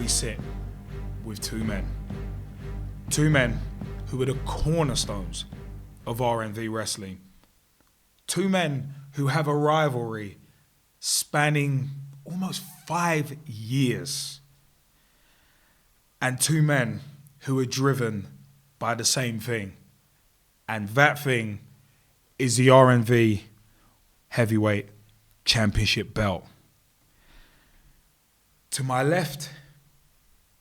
we sit with two men. Two men who are the cornerstones of RNV wrestling. Two men who have a rivalry spanning almost 5 years. And two men who are driven by the same thing. And that thing is the RNV Heavyweight Championship belt. To my left,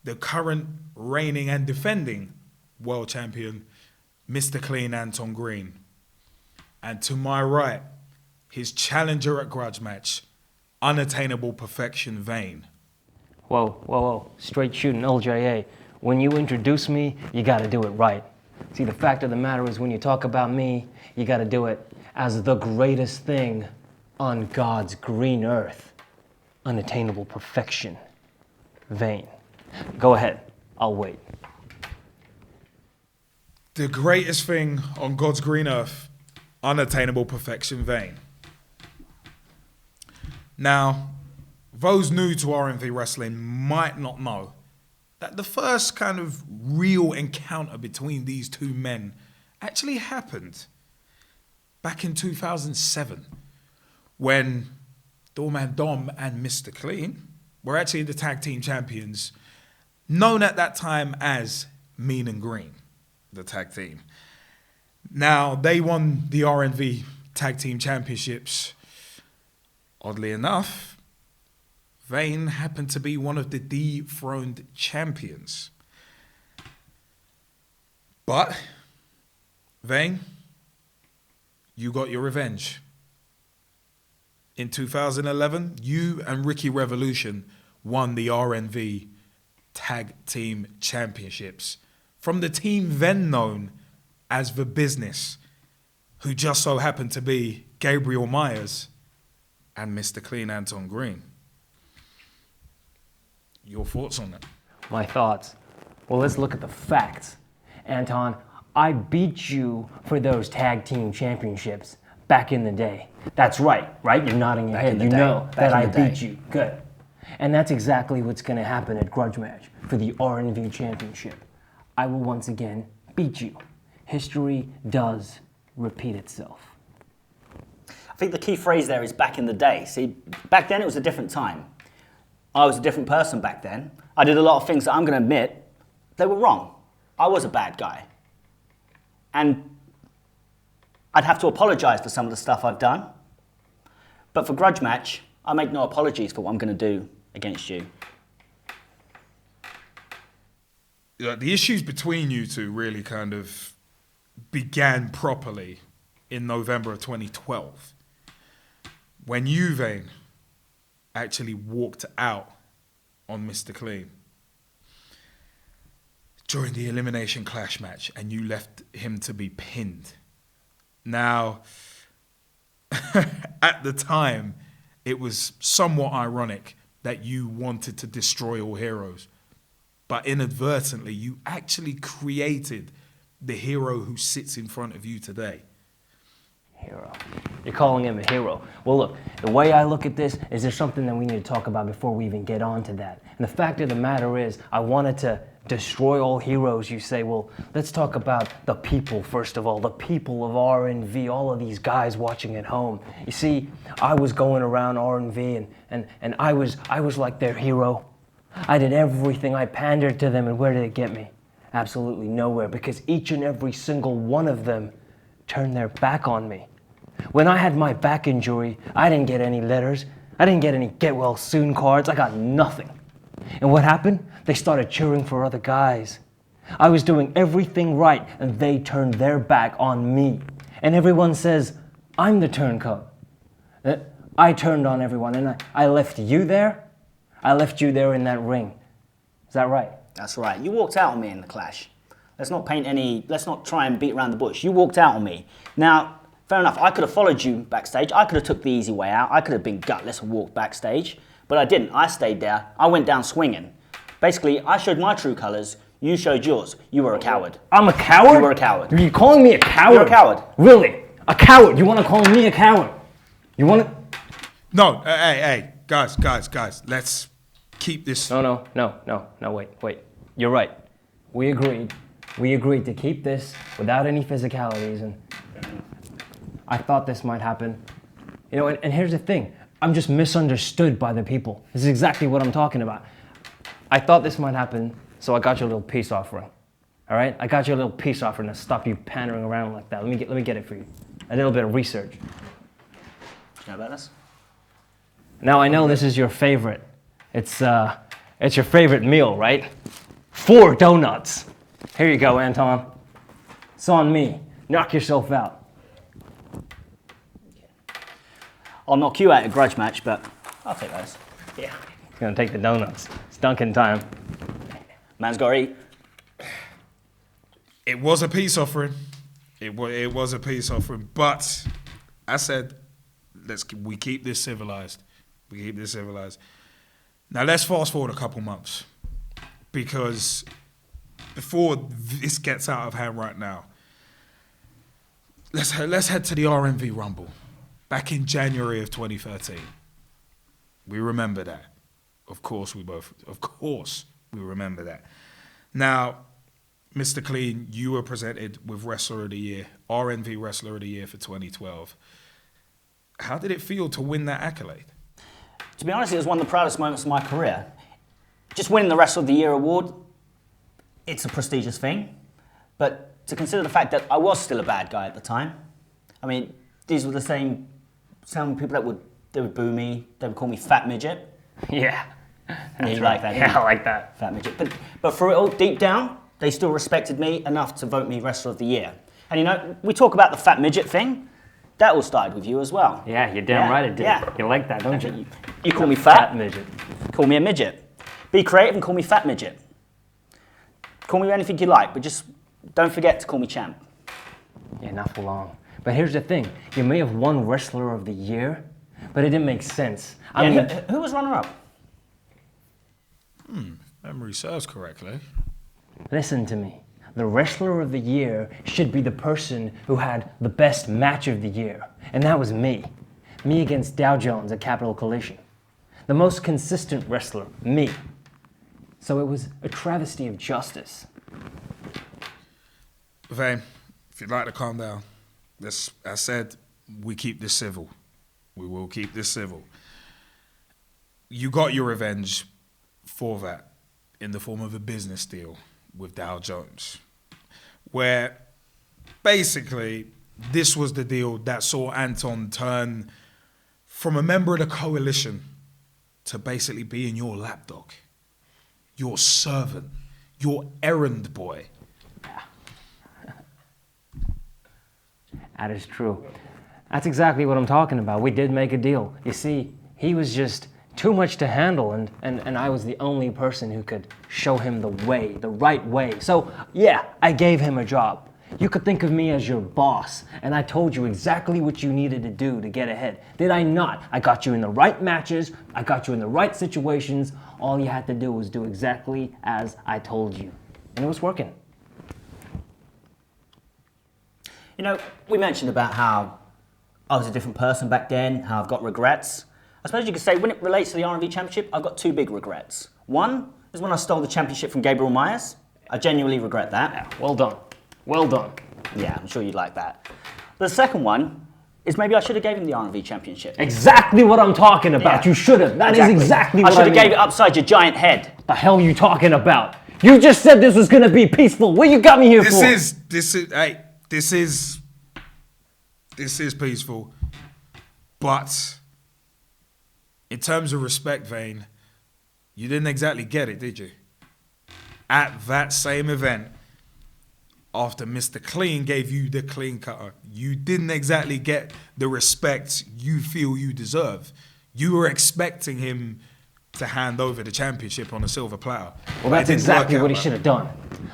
the current reigning and defending world champion, Mr. Clean Anton Green. And to my right, his challenger at Grudge Match, Unattainable Perfection Vain. Whoa. Straight Shootin LJA. When you introduce me, you gotta do it right. See, the fact of the matter is when you talk about me, you gotta do it as the greatest thing on God's green earth. Unattainable Perfection Vain. Go ahead, I'll wait. The greatest thing on God's green earth, Unattainable Perfection Vain. Now, those new to RNV wrestling might not know that the first kind of real encounter between these two men actually happened back in 2007 when Doorman Dom and Mr. Clean were actually the tag team champions, known at that time as Mean and Green, the tag team. Now, they won the RNV Tag Team Championships. Oddly enough, Vain happened to be one of the dethroned champions. But, Vain, you got your revenge. In 2011, you and Ricky Revolution won the RNV Tag Team Championships from the team then known as The Business, who just so happened to be Gabriel Myers and Mr. Clean Anton Green. Your thoughts on that? My thoughts? Well, let's look at the facts. Anton, I beat you for those tag team championships back in the day. That's right? You're nodding your head. You know that I beat you. Good. And that's exactly what's going to happen at Grudge Match for the RNV Championship. I will once again beat you. History does repeat itself. I think the key phrase there is back in the day. See, back then it was a different time. I was a different person back then. I did a lot of things that I'm going to admit, they were wrong. I was a bad guy. And I'd have to apologize for some of the stuff I've done. But for Grudge Match, I make no apologies for what I'm going to do against you. The issues between you two really kind of began properly in November of 2012 when you, Vain, actually walked out on Mr. Clean during the Elimination Clash match and you left him to be pinned. Now, at the time, it was somewhat ironic that you wanted to destroy all heroes, but inadvertently, you actually created the hero who sits in front of you today. Hero. You're calling him a hero. Well, look, the way I look at this is there's something that we need to talk about before we even get on to that. And the fact of the matter is, I wanted to destroy all heroes. You say, well, let's talk about the people, first of all, the people of RNV, all of these guys watching at home. You see, I was going around RNV and I was like their hero. I did everything. I pandered to them, and where did it get me? Absolutely nowhere, because each and every single one of them turned their back on me. When I had my back injury, I didn't get any letters. I didn't get any get well soon cards. I got nothing. And what happened? They started cheering for other guys. I was doing everything right, and they turned their back on me. And everyone says, I'm the turncoat. I turned on everyone, and I left you there. I left you there in that ring. Is that right? That's right. You walked out on me in the clash. Let's not try and beat around the bush. You walked out on me. Now, fair enough, I could have followed you backstage. I could have took the easy way out. I could have been gutless and walked backstage. But I didn't. I stayed there. I went down swinging. Basically, I showed my true colors. You showed yours. You were a coward. I'm a coward? You were a coward. Are you calling me a coward? You're a coward. Really? A coward? You want to call me a coward? You want to... No, hey, guys, let's keep this. No, wait. You're right. We agreed. We agreed to keep this without any physicalities, and I thought this might happen. You know, and here's the thing. I'm just misunderstood by the people. This is exactly what I'm talking about. I thought this might happen, so I got you a little peace offering. All right? I got you a little peace offering to stop you pandering around like that. Let me get it for you. A little bit of research. You know about this? Now I know this is your favorite. It's your favorite meal, right? 4 donuts. Here you go, Anton. It's on me. Knock yourself out. I'll knock you out at Grudge Match, but I'll take those. Yeah. He's gonna take the donuts. It's Dunkin' time. Man's got to eat. It was a peace offering. It was a peace offering, but I said, we keep this civilized. We keep this civilized. Now let's fast forward a couple months, because before this gets out of hand right now, let's head to the RNV Rumble back in January of 2013. We remember that. Of course we remember that. Now, Mr. Clean, you were presented with Wrestler of the Year, RNV Wrestler of the Year for 2012. How did it feel to win that accolade? To be honest, it was one of the proudest moments of my career. Just winning the Wrestler of the Year award, it's a prestigious thing. But to consider the fact that I was still a bad guy at the time, I mean, these were the same people they would boo me, they would call me fat midget. Yeah. You like that? Yeah, I like that. Fat midget. But for it all, deep down, they still respected me enough to vote me Wrestler of the Year. And you know, we talk about the fat midget thing. That all started with you as well. Yeah, you're damn right it did. Yeah. You like that, don't you? You call me fat. Fat midget. Call me a midget. Be creative and call me fat midget. Call me anything you like, but just don't forget to call me champ. Yeah, not for long. But here's the thing. You may have won Wrestler of the Year, but it didn't make sense. I mean, who was runner-up? Memory serves correctly. listen to me. The Wrestler of the Year should be the person who had the best match of the year. And that was me. Me against Dow Jones at Capital Collision. The most consistent wrestler, me. So it was a travesty of justice. Vain, if you'd like to calm down, I said we keep this civil. We will keep this civil. You got your revenge for that in the form of a business deal with Dow Jones, where basically this was the deal that saw Anton turn from a member of the coalition to basically being your lapdog, your servant, your errand boy. That is true. That's exactly what I'm talking about. We did make a deal. You see, he was just too much to handle, and I was the only person who could show him the way, the right way. So, yeah, I gave him a job. You could think of me as your boss, and I told you exactly what you needed to do to get ahead. Did I not? I got you in the right matches, I got you in the right situations. All you had to do was do exactly as I told you. And it was working. You know, we mentioned about how I was a different person back then, how I've got regrets. I suppose you could say when it relates to the RNV Championship, I've got two big regrets. One is when I stole the championship from Gabriel Myers. I genuinely regret that. Yeah, well done. Well done. Yeah, I'm sure you'd like that. The second one is maybe I should have gave him the RNV Championship. Exactly what I'm talking about. Yeah. You should have. That is exactly what I should have gave it upside your giant head. What the hell are you talking about? You just said this was gonna be peaceful. What you got me here for? This is peaceful, but in terms of respect, Vain, you didn't exactly get it, did you? At that same event, after Mr. Clean gave you the clean cutter, you didn't exactly get the respect you feel you deserve. You were expecting him to hand over the championship on a silver platter. Well, that's exactly what he should have done.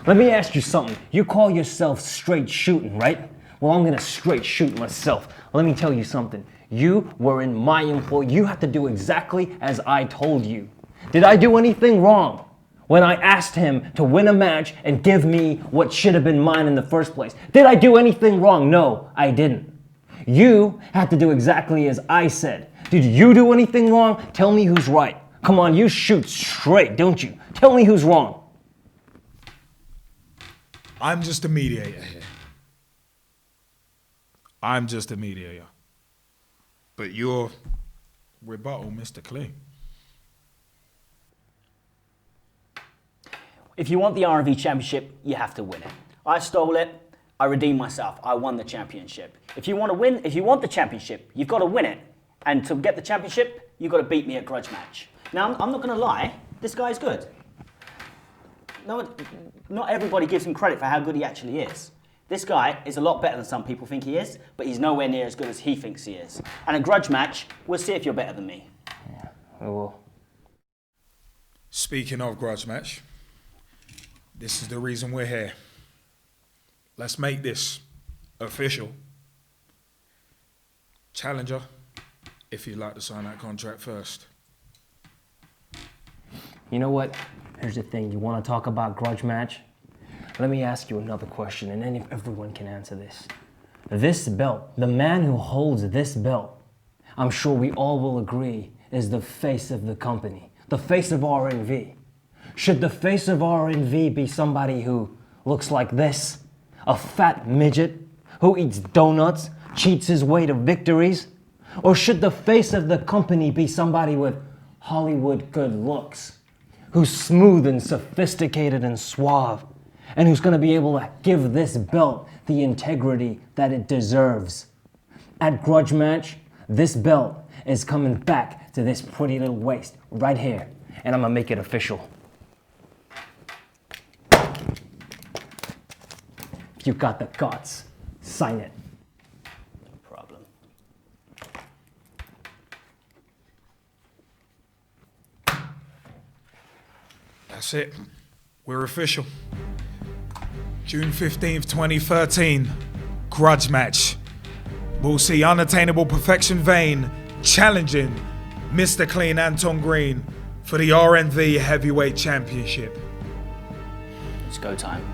Let me ask you something. You call yourself straight shooting, right? Well, I'm gonna straight shoot myself. Let me tell you something. You were in my employ. You had to do exactly as I told you. Did I do anything wrong when I asked him to win a match and give me what should have been mine in the first place? Did I do anything wrong? No, I didn't. You had to do exactly as I said. Did you do anything wrong? Tell me who's right. Come on, you shoot straight, don't you? Tell me who's wrong. I'm just a mediator here. I'm just a mediator. But your rebuttal, Mr. Clean. If you want the RNV championship, you have to win it. I stole it. I redeemed myself. I won the championship. If you want to win, if you want the championship, you've got to win it. And to get the championship, you've got to beat me at Grudge Match. Now, I'm not going to lie. This guy's good. No, not everybody gives him credit for how good he actually is. This guy is a lot better than some people think he is, but he's nowhere near as good as he thinks he is. And a Grudge Match, we'll see if you're better than me. Yeah, we will. Speaking of Grudge Match, this is the reason we're here. Let's make this official. Challenger, if you'd like to sign that contract first. You know what? Here's the thing. You want to talk about Grudge Match? Let me ask you another question, and then everyone can answer this. This belt, the man who holds this belt, I'm sure we all will agree, is the face of the company, the face of RNV. Should the face of RNV be somebody who looks like this? A fat midget who eats donuts, cheats his way to victories? Or should the face of the company be somebody with Hollywood good looks, who's smooth and sophisticated and suave, and who's going to be able to give this belt the integrity that it deserves? At Grudge Match, this belt is coming back to this pretty little waist right here, and I'm going to make it official. If you got the guts, sign it. No problem. That's it. We're official. June 15th, 2013. Grudge Match. We'll see Unattainable Perfection Vain challenging Mr. Clean Anton Green for the RNV Heavyweight Championship. It's go time.